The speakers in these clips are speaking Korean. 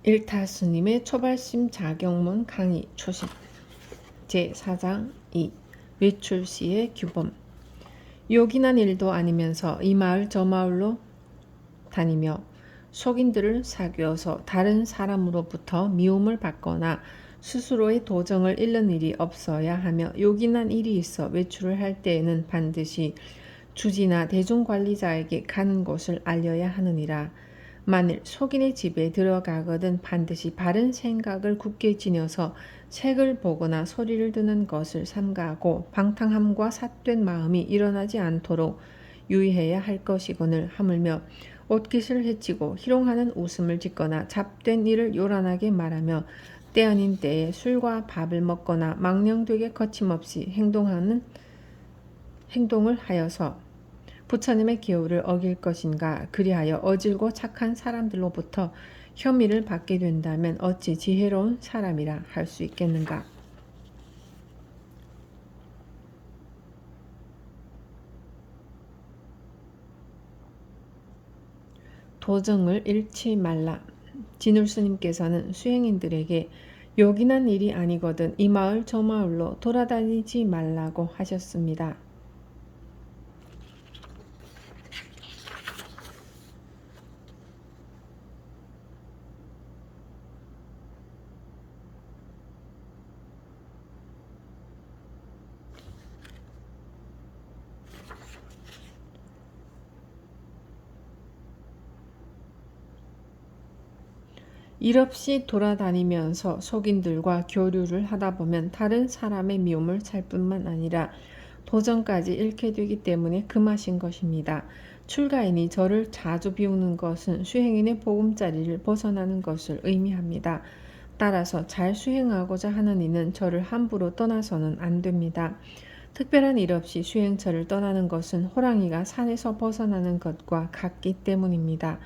일타 스님의 초발심 자경문 강의 초심 제4장 2 외출 시의 규범. 요긴한 일도 아니면서 이 마을 저 마을로 다니며 속인들을 사귀어서 다른 사람으로부터 미움을 받거나 스스로의 도정을 잃는 일이 없어야 하며, 요긴한 일이 있어 외출을 할 때에는 반드시 주지나 대중관리자에게 가는 곳을 알려야 하느니라. 만일 속인의 집에 들어가거든 반드시 바른 생각을 굳게 지녀서 책을 보거나 소리를 듣는 것을 삼가하고 방탕함과 삿된 마음이 일어나지 않도록 유의해야 할 것이거늘, 하물며 옷깃을 헤치고 희롱하는 웃음을 짓거나 잡된 일을 요란하게 말하며 때 아닌 때에 술과 밥을 먹거나 망령되게 거침없이 행동을 하여서 부처님의 기호를 어길 것인가? 그리하여 어질고 착한 사람들로부터 혐의를 받게 된다면 어찌 지혜로운 사람이라 할 수 있겠는가? 도정을 잃지 말라. 진울스님께서는 수행인들에게 요긴한 일이 아니거든 이 마을 저 마을로 돌아다니지 말라고 하셨습니다. 일 없이 돌아다니면서 속인들과 교류를 하다 보면 다른 사람의 미움을 살 뿐만 아니라 도정까지 잃게 되기 때문에 금하신 것입니다. 출가인이 저를 자주 비우는 것은 수행인의 보금자리를 벗어나는 것을 의미합니다. 따라서 잘 수행하고자 하는 이는 저를 함부로 떠나서는 안 됩니다. 특별한 일 없이 수행처를 떠나는 것은 호랑이가 산에서 벗어나는 것과 같기 때문입니다.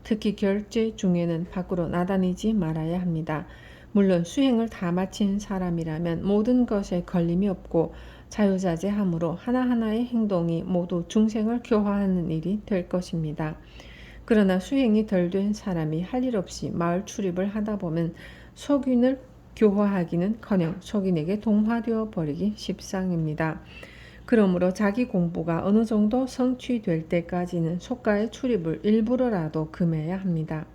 특히 결제 중에는 밖으로 나다니지 말아야 합니다. 물론 수행을 다 마친 사람이라면 모든 것에 걸림이 없고 자유자재하므로 하나하나의 행동이 모두 중생을 교화하는 일이 될 것입니다. 그러나 수행이 덜 된 사람이 할 일 없이 마을 출입을 하다 보면 속인을 교화하기는커녕 속인에게 동화되어 버리기 십상입니다. 그러므로 자기 공부가 어느 정도 성취될 때까지는 속가의 출입을 일부러라도 금해야 합니다.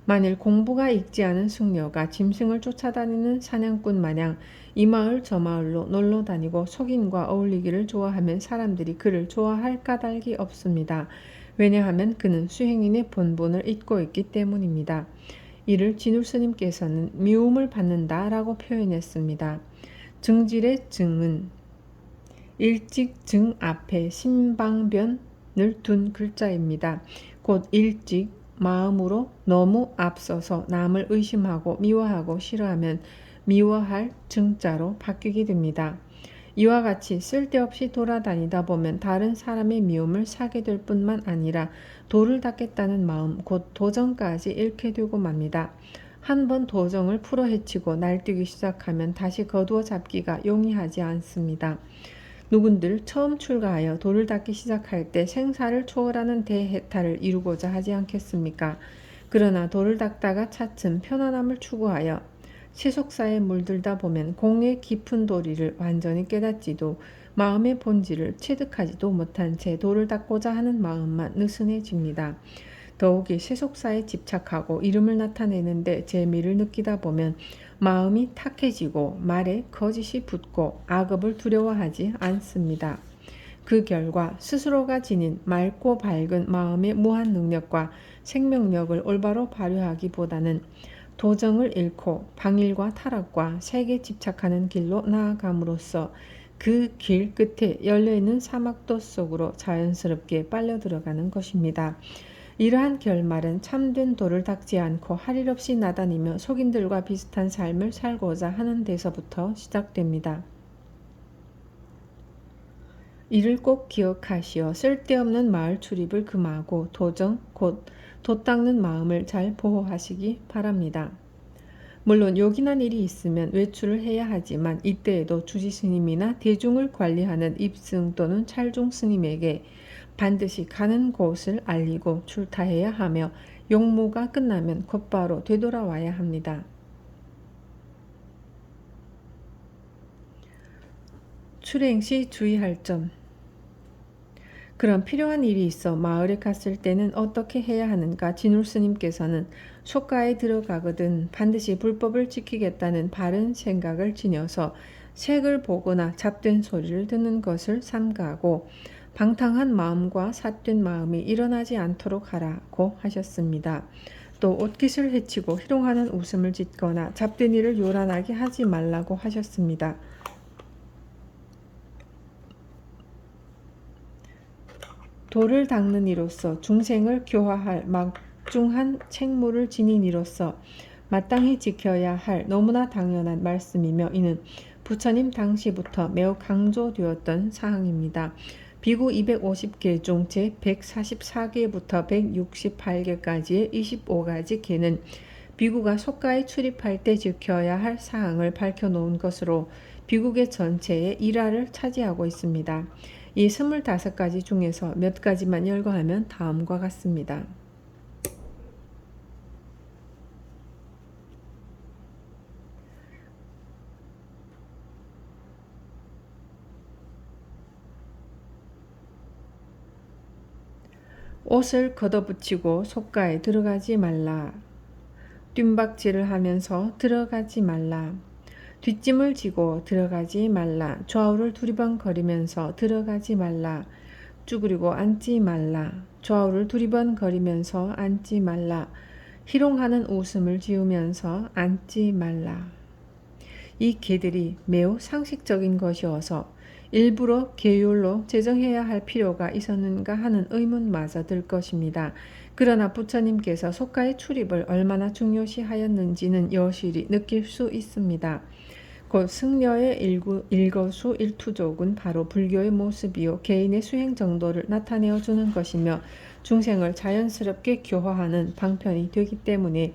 만일 공부가 익지 않은 승려가 짐승을 쫓아다니는 사냥꾼 마냥 이 마을 저 마을로 놀러 다니고 속인과 어울리기를 좋아하면 사람들이 그를 좋아할 까닭이 없습니다. 왜냐하면 그는 수행인의 본분을 잊고 있기 때문입니다. 이를 진울스님께서는 미움을 받는다라고 표현했습니다. 증질의 증은 일찍 증 앞에 신방변을 둔 글자입니다. 곧 일찍 마음으로 너무 앞서서 남을 의심하고 미워하고 싫어하면 미워할 증자로 바뀌게 됩니다. 이와 같이 쓸데없이 돌아다니다 보면 다른 사람의 미움을 사게 될 뿐만 아니라 도를 닦겠다는 마음, 곧 도정까지 잃게 되고 맙니다. 한번 도정을 풀어 헤치고 날뛰기 시작하면 다시 거두어 잡기가 용이하지 않습니다. 누군들 처음 출가하여 도를 닦기 시작할 때 생사를 초월하는 대해탈을 이루고자 하지 않겠습니까? 그러나 도를 닦다가 차츰 편안함을 추구하여 세속사에 물들다 보면 공의 깊은 도리를 완전히 깨닫지도 마음의 본질을 체득하지도 못한 채 도를 닦고자 하는 마음만 느슨해집니다. 더욱이 세속사에 집착하고 이름을 나타내는데 재미를 느끼다 보면 마음이 탁해지고 말에 거짓이 붙고 악업을 두려워하지 않습니다. 그 결과 스스로가 지닌 맑고 밝은 마음의 무한 능력과 생명력을 올바로 발휘하기보다는 도정을 잃고 방일과 타락과 색에 집착하는 길로 나아감으로써 그 길 끝에 열려있는 사막도 속으로 자연스럽게 빨려 들어가는 것입니다. 이러한 결말은 참된 도를 닦지 않고 할 일 없이 나다니며 속인들과 비슷한 삶을 살고자 하는 데서부터 시작됩니다. 이를 꼭 기억하시어 쓸데없는 마을 출입을 금하고 도정, 곧 도 닦는 마음을 잘 보호하시기 바랍니다. 물론 요긴한 일이 있으면 외출을 해야 하지만 이때에도 주지스님이나 대중을 관리하는 입승 또는 찰중 스님에게 반드시 가는 곳을 알리고 출타해야 하며 용무가 끝나면 곧바로 되돌아와야 합니다. 출행 시 주의할 점. 그런 필요한 일이 있어 마을에 갔을 때는 어떻게 해야 하는가? 진울 스님께서는 속가에 들어가거든 반드시 불법을 지키겠다는 바른 생각을 지녀서 색을 보거나 잡된 소리를 듣는 것을 삼가고 방탕한 마음과 삿된 마음이 일어나지 않도록 하라고 하셨습니다. 또 옷깃을 해치고 희롱하는 웃음을 짓거나 잡된 일을 요란하게 하지 말라고 하셨습니다. 도를 닦는 이로써 중생을 교화할 막중한 책무를 지닌 이로써 마땅히 지켜야 할 너무나 당연한 말씀이며 이는 부처님 당시부터 매우 강조되었던 사항입니다. 비구 250개 중 제144개부터 168개까지의 25가지 개는 비구가 속가에 출입할 때 지켜야 할 사항을 밝혀놓은 것으로 비구계 전체의 일화를 차지하고 있습니다. 이 25가지 중에서 몇 가지만 열거하면 다음과 같습니다. 옷을 걷어붙이고 속가에 들어가지 말라. 뜀박질을 하면서 들어가지 말라. 뒷짐을 지고 들어가지 말라. 좌우를 두리번거리면서 들어가지 말라. 쭈그리고 앉지 말라. 좌우를 두리번거리면서 앉지 말라. 희롱하는 웃음을 지으면서 앉지 말라. 이 개들이 매우 상식적인 것이어서 일부러 계율로 제정해야 할 필요가 있었는가 하는 의문마저 들 것입니다. 그러나 부처님께서 속가의 출입을 얼마나 중요시하였는지는 여실히 느낄 수 있습니다. 곧 승려의 일거수일투족은 바로 불교의 모습이요 개인의 수행 정도를 나타내어 주는 것이며 중생을 자연스럽게 교화하는 방편이 되기 때문에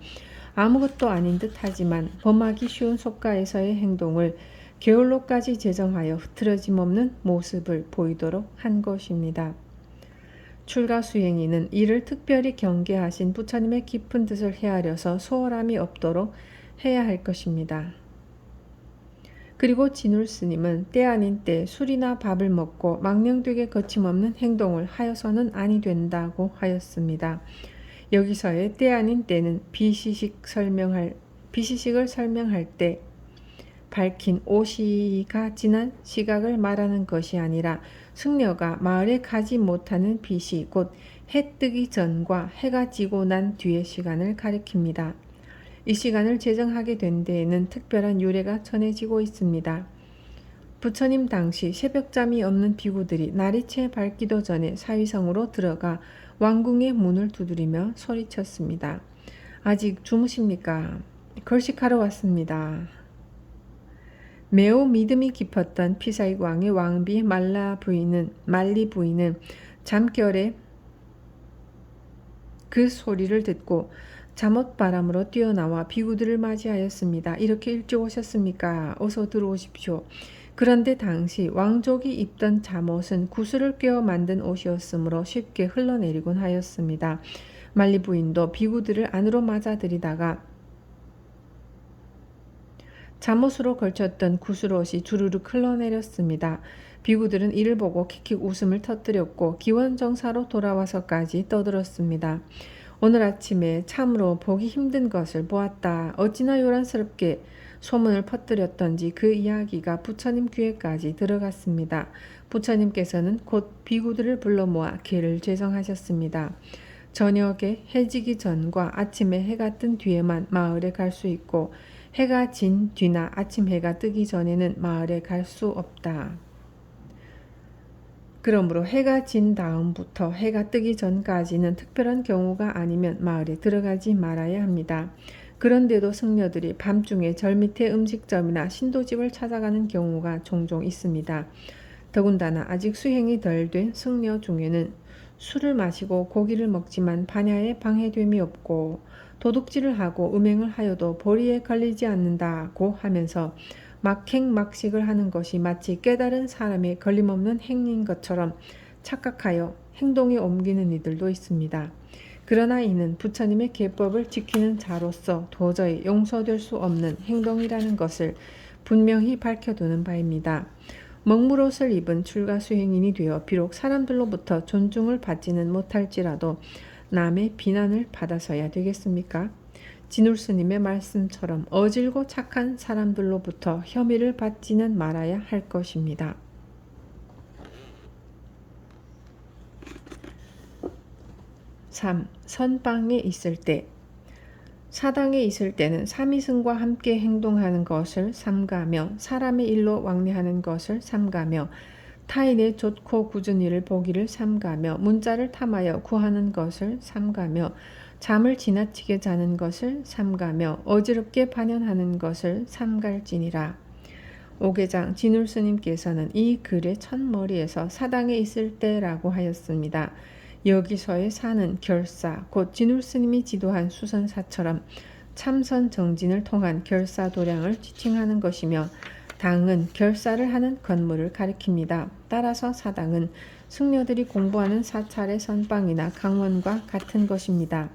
아무것도 아닌 듯 하지만 범하기 쉬운 속가에서의 행동을 게을로까지 제정하여 흐트러짐 없는 모습을 보이도록 한 것입니다. 출가수행인은 이를 특별히 경계하신 부처님의 깊은 뜻을 헤아려서 소홀함이 없도록 해야 할 것입니다. 그리고 진울 스님은 때 아닌 때 술이나 밥을 먹고 망령되게 거침없는 행동을 하여서는 아니 된다고 하였습니다. 여기서의 때 아닌 때는 비시식을 설명할 때 밝힌 오시가 지난 시각을 말하는 것이 아니라 승려가 마을에 가지 못하는 비시 곧 해 뜨기 전과 해가 지고 난 뒤의 시간을 가리킵니다. 이 시간을 제정하게 된 데에는 특별한 유래가 전해지고 있습니다. 부처님 당시 새벽잠이 없는 비구들이 날이 채 밝기도 전에 사위성으로 들어가 왕궁의 문을 두드리며 소리쳤습니다. 아직 주무십니까? 걸식하러 왔습니다. 매우 믿음이 깊었던 피사이광의 왕비 말리 부인은 잠결에 그 소리를 듣고 잠옷바람으로 뛰어나와 비구들을 맞이하였습니다. 이렇게 일찍 오셨습니까? 어서 들어오십시오. 그런데 당시 왕족이 입던 잠옷은 구슬을 꿰어 만든 옷이었으므로 쉽게 흘러내리곤 하였습니다. 말리 부인도 비구들을 안으로 맞아들이다가 잠옷으로 걸쳤던 구슬옷이 주르륵 흘러내렸습니다. 비구들은 이를 보고 킥킥 웃음을 터뜨렸고 기원정사로 돌아와서까지 떠들었습니다. 오늘 아침에 참으로 보기 힘든 것을 보았다. 어찌나 요란스럽게 소문을 퍼뜨렸던지 그 이야기가 부처님 귀에까지 들어갔습니다. 부처님께서는 곧 비구들을 불러 모아 계를 제정하셨습니다. 저녁에 해지기 전과 아침에 해가 뜬 뒤에만 마을에 갈 수 있고 해가 진 뒤나 아침 해가 뜨기 전에는 마을에 갈 수 없다. 그러므로 해가 진 다음부터 해가 뜨기 전까지는 특별한 경우가 아니면 마을에 들어가지 말아야 합니다. 그런데도 승려들이 밤중에 절 밑에 음식점이나 신도집을 찾아가는 경우가 종종 있습니다. 더군다나 아직 수행이 덜 된 승려 중에는 술을 마시고 고기를 먹지만 반야에 방해됨이 없고 도둑질을 하고 음행을 하여도 보리에 걸리지 않는다고 하면서 막행막식을 하는 것이 마치 깨달은 사람의 걸림없는 행위인 것처럼 착각하여 행동에 옮기는 이들도 있습니다. 그러나 이는 부처님의 계법을 지키는 자로서 도저히 용서될 수 없는 행동이라는 것을 분명히 밝혀두는 바입니다. 먹물옷을 입은 출가수행인이 되어 비록 사람들로부터 존중을 받지는 못할지라도 남의 비난을 받아서야 되겠습니까? 진울스님의 말씀처럼 어질고 착한 사람들로부터 혐의를 받지는 말아야 할 것입니다. 3. 선방에 있을 때. 사당에 있을 때는 삼위승과 함께 행동하는 것을 삼가며 사람의 일로 왕래하는 것을 삼가며 타인의 좋고 굳은 일을 보기를 삼가며 문자를 탐하여 구하는 것을 삼가며 잠을 지나치게 자는 것을 삼가며 어지럽게 반연하는 것을 삼갈지니라. 오계장 진울스님께서는 이 글의 첫머리에서 사당에 있을 때라고 하였습니다. 여기서의 사는 결사, 곧 진울스님이 지도한 수선사처럼 참선 정진을 통한 결사 도량을 지칭하는 것이며 당은 결사를 하는 건물을 가리킵니다. 따라서 사당은 승려들이 공부하는 사찰의 선방이나 강원과 같은 것입니다.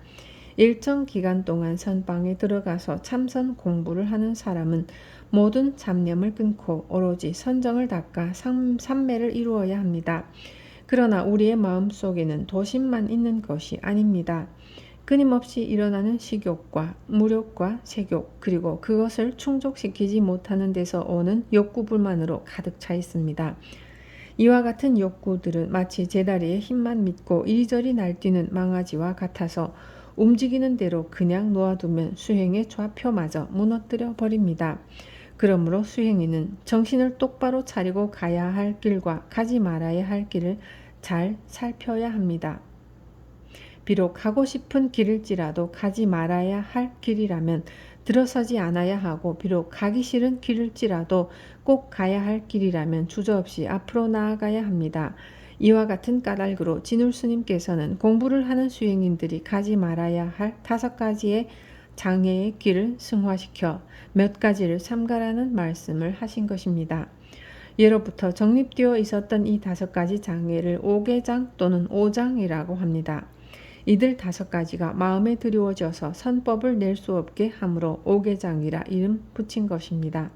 일정 기간 동안 선방에 들어가서 참선 공부를 하는 사람은 모든 잡념을 끊고 오로지 선정을 닦아 삼매를 이루어야 합니다. 그러나 우리의 마음속에는 도심만 있는 것이 아닙니다. 끊임없이 일어나는 식욕과 무욕과 색욕, 그리고 그것을 충족시키지 못하는 데서 오는 욕구불만으로 가득 차 있습니다. 이와 같은 욕구들은 마치 제다리에 힘만 믿고 이리저리 날뛰는 망아지와 같아서 움직이는 대로 그냥 놓아두면 수행의 좌표마저 무너뜨려 버립니다. 그러므로 수행인은 정신을 똑바로 차리고 가야 할 길과 가지 말아야 할 길을 잘 살펴야 합니다. 비록 가고 싶은 길일지라도 가지 말아야 할 길이라면 들어서지 않아야 하고, 비록 가기 싫은 길일지라도 꼭 가야 할 길이라면 주저없이 앞으로 나아가야 합니다. 이와 같은 까닭으로 진울스님께서는 공부를 하는 수행인들이 가지 말아야 할 5가지의 장애의 길을 승화시켜 몇 가지를 삼가라는 말씀을 하신 것입니다. 예로부터 정립되어 있었던 이 5가지 장애를 오계장 또는 오장이라고 합니다. 이들 5가지가 마음에 드리워져서 선법을 낼 수 없게 함으로 오계장이라 이름 붙인 것입니다.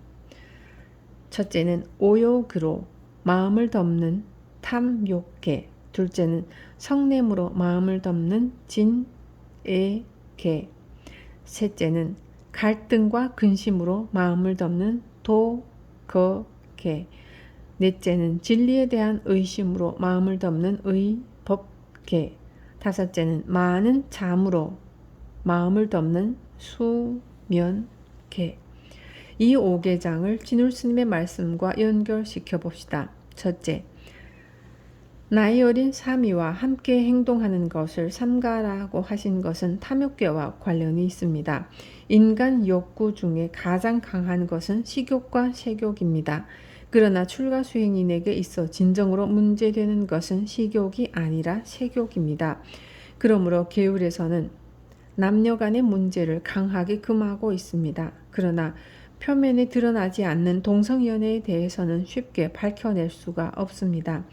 첫째는 오욕으로 마음을 덮는 탐욕계, 둘째는 성냄으로 마음을 덮는 진애계, 셋째는 갈등과 근심으로 마음을 덮는 도거계, 넷째는 진리에 대한 의심으로 마음을 덮는 의법계, 다섯째는 많은 잠으로 마음을 덮는 수면계. 이 5계장을 진울스님의 말씀과 연결시켜 봅시다. 첫째, 나이 어린 사미와 함께 행동하는 것을 삼가라고 하신 것은 탐욕계와 관련이 있습니다. 인간 욕구 중에 가장 강한 것은 식욕과 색욕입니다. 그러나 출가수행인에게 있어 진정으로 문제되는 것은 식욕이 아니라 색욕입니다. 그러므로 계율에서는 남녀 간의 문제를 강하게 금하고 있습니다. 그러나 표면에 드러나지 않는 동성연애에 대해서는 쉽게 밝혀낼 수가 없습니다.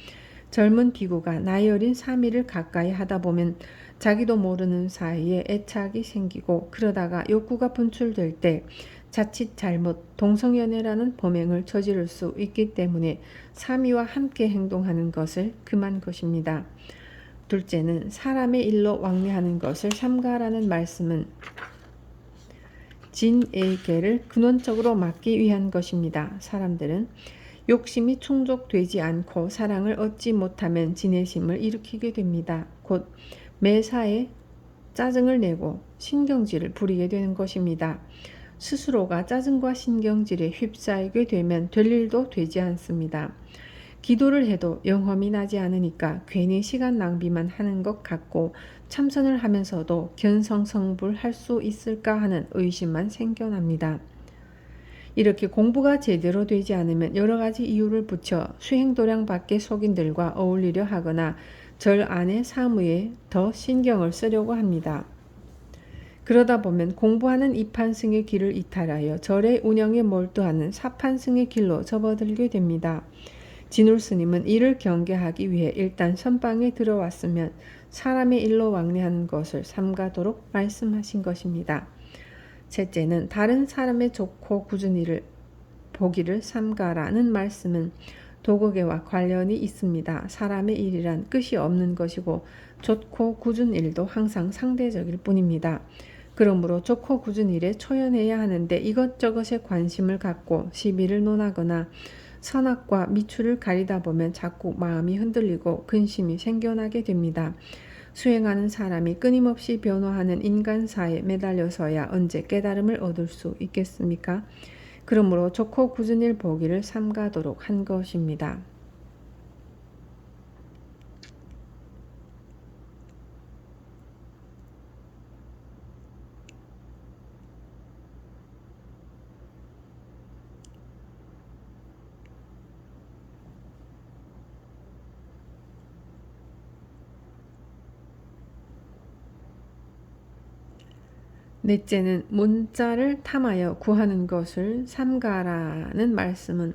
젊은 비구가 나이 어린 사미를 가까이 하다 보면 자기도 모르는 사이에 애착이 생기고, 그러다가 욕구가 분출될 때 자칫 잘못 동성연애라는 범행을 저지를 수 있기 때문에 사미와 함께 행동하는 것을 금한 것입니다. 둘째는 사람의 일로 왕래하는 것을 삼가라는 말씀은 진애계를 근원적으로 막기 위한 것입니다. 사람들은 욕심이 충족되지 않고 사랑을 얻지 못하면 진애심을 일으키게 됩니다. 곧 매사에 짜증을 내고 신경질을 부리게 되는 것입니다. 스스로가 짜증과 신경질에 휩싸이게 되면 될 일도 되지 않습니다. 기도를 해도 영험이 나지 않으니까 괜히 시간 낭비만 하는 것 같고, 참선을 하면서도 견성성불할 수 있을까 하는 의심만 생겨납니다. 이렇게 공부가 제대로 되지 않으면 여러 가지 이유를 붙여 수행도량 밖의 속인들과 어울리려 하거나 절 안의 사무에 더 신경을 쓰려고 합니다. 그러다 보면 공부하는 이판승의 길을 이탈하여 절의 운영에 몰두하는 사판승의 길로 접어들게 됩니다. 진울 스님은 이를 경계하기 위해 일단 선방에 들어왔으면 사람의 일로 왕래하는 것을 삼가도록 말씀하신 것입니다. 셋째는 다른 사람의 좋고 굳은 일을 보기를 삼가라는 말씀은 도덕계와 관련이 있습니다. 사람의 일이란 끝이 없는 것이고 좋고 굳은 일도 항상 상대적일 뿐입니다. 그러므로 좋고 굳은 일에 초연해야 하는데 이것저것에 관심을 갖고 시비를 논하거나 선악과 미추를 가리다 보면 자꾸 마음이 흔들리고 근심이 생겨나게 됩니다. 수행하는 사람이 끊임없이 변화하는 인간사에 매달려서야 언제 깨달음을 얻을 수 있겠습니까? 그러므로 좋고 굳은 일 보기를 삼가도록 한 것입니다. 넷째는 문자를 탐하여 구하는 것을 삼가라는 말씀은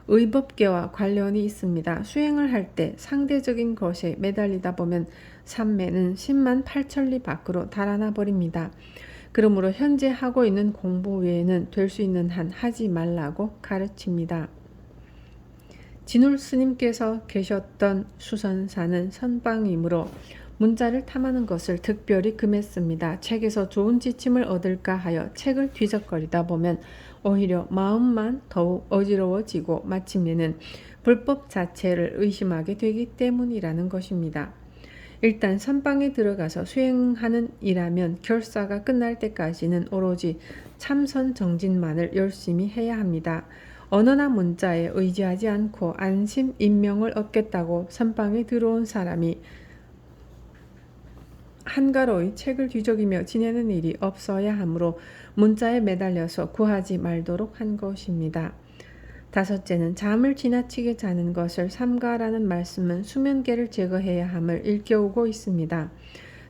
의법계와 관련이 있습니다. 수행을 할 때 상대적인 것에 매달리다 보면 삼매는 10만 8천리 밖으로 달아나 버립니다. 그러므로 현재 하고 있는 공부 외에는 될 수 있는 한 하지 말라고 가르칩니다. 진울 스님께서 계셨던 수선사는 선방이므로 문자를 탐하는 것을 특별히 금했습니다. 책에서 좋은 지침을 얻을까 하여 책을 뒤적거리다 보면 오히려 마음만 더욱 어지러워지고 마침내는 불법 자체를 의심하게 되기 때문이라는 것입니다. 일단 선방에 들어가서 수행하는 일하면 결사가 끝날 때까지는 오로지 참선 정진만을 열심히 해야 합니다. 언어나 문자에 의지하지 않고 안심 인명을 얻겠다고 선방에 들어온 사람이 한가로이 책을 뒤적이며 지내는 일이 없어야 하므로 문자에 매달려서 구하지 말도록 한 것입니다. 다섯째는 잠을 지나치게 자는 것을 삼가라는 말씀은 수면계를 제거해야 함을 일깨우고 있습니다.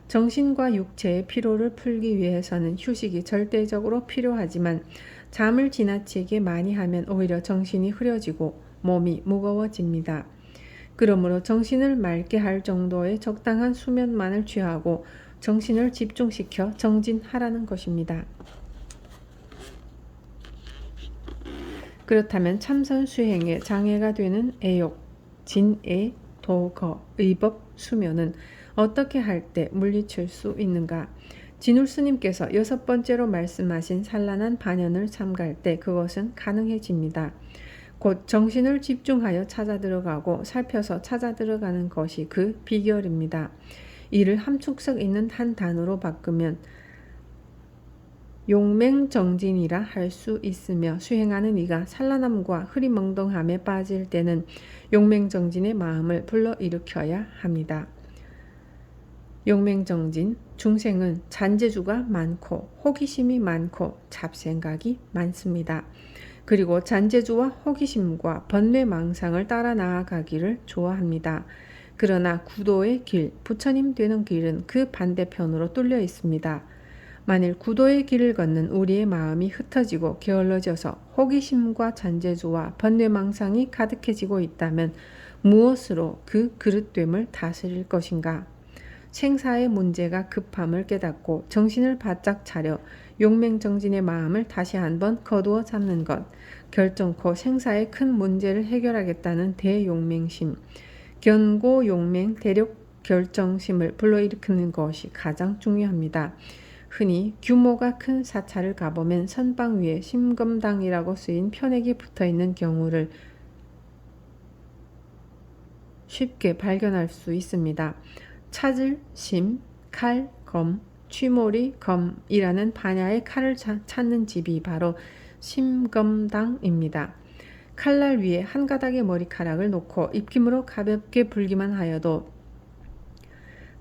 정신과 육체의 피로를 풀기 위해서는 휴식이 절대적으로 필요하지만 잠을 지나치게 많이 하면 오히려 정신이 흐려지고 몸이 무거워집니다. 그러므로 정신을 맑게 할 정도의 적당한 수면만을 취하고 정신을 집중시켜 정진하라는 것입니다. 그렇다면 참선 수행에 장애가 되는 애욕, 진애, 도거, 의법, 수면은 어떻게 할 때 물리칠 수 있는가? 진울 스님께서 6번째로 말씀하신 산란한 반연을 삼갈 때 그것은 가능해집니다. 곧 정신을 집중하여 찾아 들어가고 살펴서 찾아 들어가는 것이 그 비결입니다. 이를 함축성 있는 한 단어로 바꾸면 용맹정진이라 할 수 있으며 수행하는 이가 산란함과 흐리멍덩함에 빠질 때는 용맹정진의 마음을 불러일으켜야 합니다. 용맹정진, 중생은 잔재주가 많고 호기심이 많고 잡생각이 많습니다. 그리고 잔재주와 호기심과 번뇌망상을 따라 나아가기를 좋아합니다. 그러나 구도의 길, 부처님 되는 길은 그 반대편으로 뚫려 있습니다. 만일 구도의 길을 걷는 우리의 마음이 흩어지고 게을러져서 호기심과 잔재주와 번뇌망상이 가득해지고 있다면 무엇으로 그 그릇됨을 다스릴 것인가? 생사의 문제가 급함을 깨닫고 정신을 바짝 차려 용맹정진의 마음을 다시 한번 거두어 잡는 것, 결정코 생사의 큰 문제를 해결하겠다는 대용맹심, 견고용맹 대력 결정심을 불러일으키는 것이 가장 중요합니다. 흔히 규모가 큰 사찰을 가보면 선방 위에 심검당이라고 쓰인 편액이 붙어있는 경우를 쉽게 발견할 수 있습니다. 찾을 심, 칼, 검, 취모리, 검이라는 반야의 칼을 찾는 집이 바로 심검당입니다. 칼날 위에 한 가닥의 머리카락을 놓고 입김으로 가볍게 불기만 하여도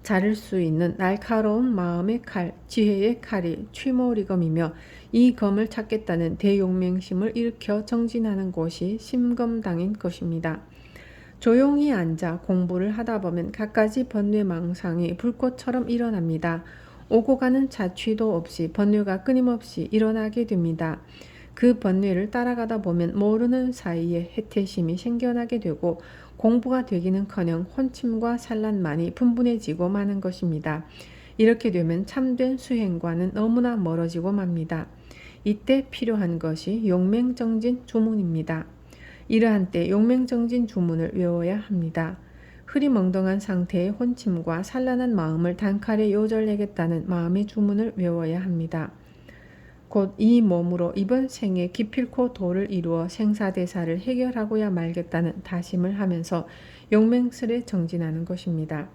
자를 수 있는 날카로운 마음의 칼, 지혜의 칼이 취모리검이며 이 검을 찾겠다는 대용맹심을 일으켜 정진하는 곳이 심검당인 것입니다. 조용히 앉아 공부를 하다 보면 갖가지 번뇌망상이 불꽃처럼 일어납니다. 오고 가는 자취도 없이 번뇌가 끊임없이 일어나게 됩니다. 그 번뇌를 따라가다 보면 모르는 사이에 해태심이 생겨나게 되고 공부가 되기는커녕 혼침과 산란만이 분분해지고 마는 것입니다. 이렇게 되면 참된 수행과는 너무나 멀어지고 맙니다. 이때 필요한 것이 용맹정진 주문입니다. 이러한 때 용맹정진 주문을 외워야 합니다. 흐리멍덩한 상태의 혼침과 산란한 마음을 단칼에 요절내겠다는 마음의 주문을 외워야 합니다. 곧 이 몸으로 이번 생에 기필코 도를 이루어 생사대사를 해결하고야 말겠다는 다짐을 하면서 용맹스레 정진하는 것입니다.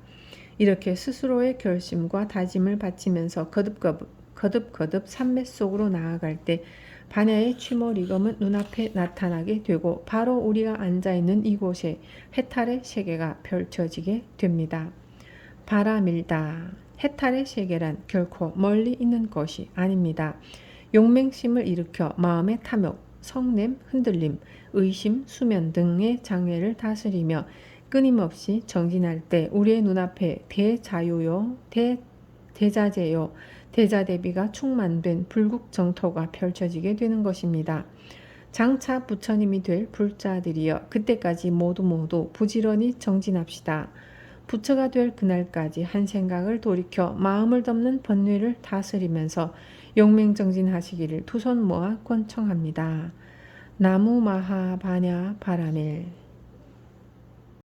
이렇게 스스로의 결심과 다짐을 바치면서 거듭 산매 속으로 나아갈 때 반야의 취모리검은 눈앞에 나타나게 되고 바로 우리가 앉아있는 이곳에 해탈의 세계가 펼쳐지게 됩니다. 바라밀다. 해탈의 세계란 결코 멀리 있는 것이 아닙니다. 용맹심을 일으켜 마음의 탐욕, 성냄, 흔들림, 의심, 수면 등의 장애를 다스리며 끊임없이 정진할 때 우리의 눈앞에 대자유요, 대자재요, 대자대비가 충만된 불국정토가 펼쳐지게 되는 것입니다. 장차 부처님이 될 불자들이여 그때까지 모두 부지런히 정진합시다. 부처가 될 그날까지 한 생각을 돌이켜 마음을 덮는 번뇌를 다스리면서 용맹정진하시기를 두 손 모아 권청합니다. 나무 마하 반야 바라밀.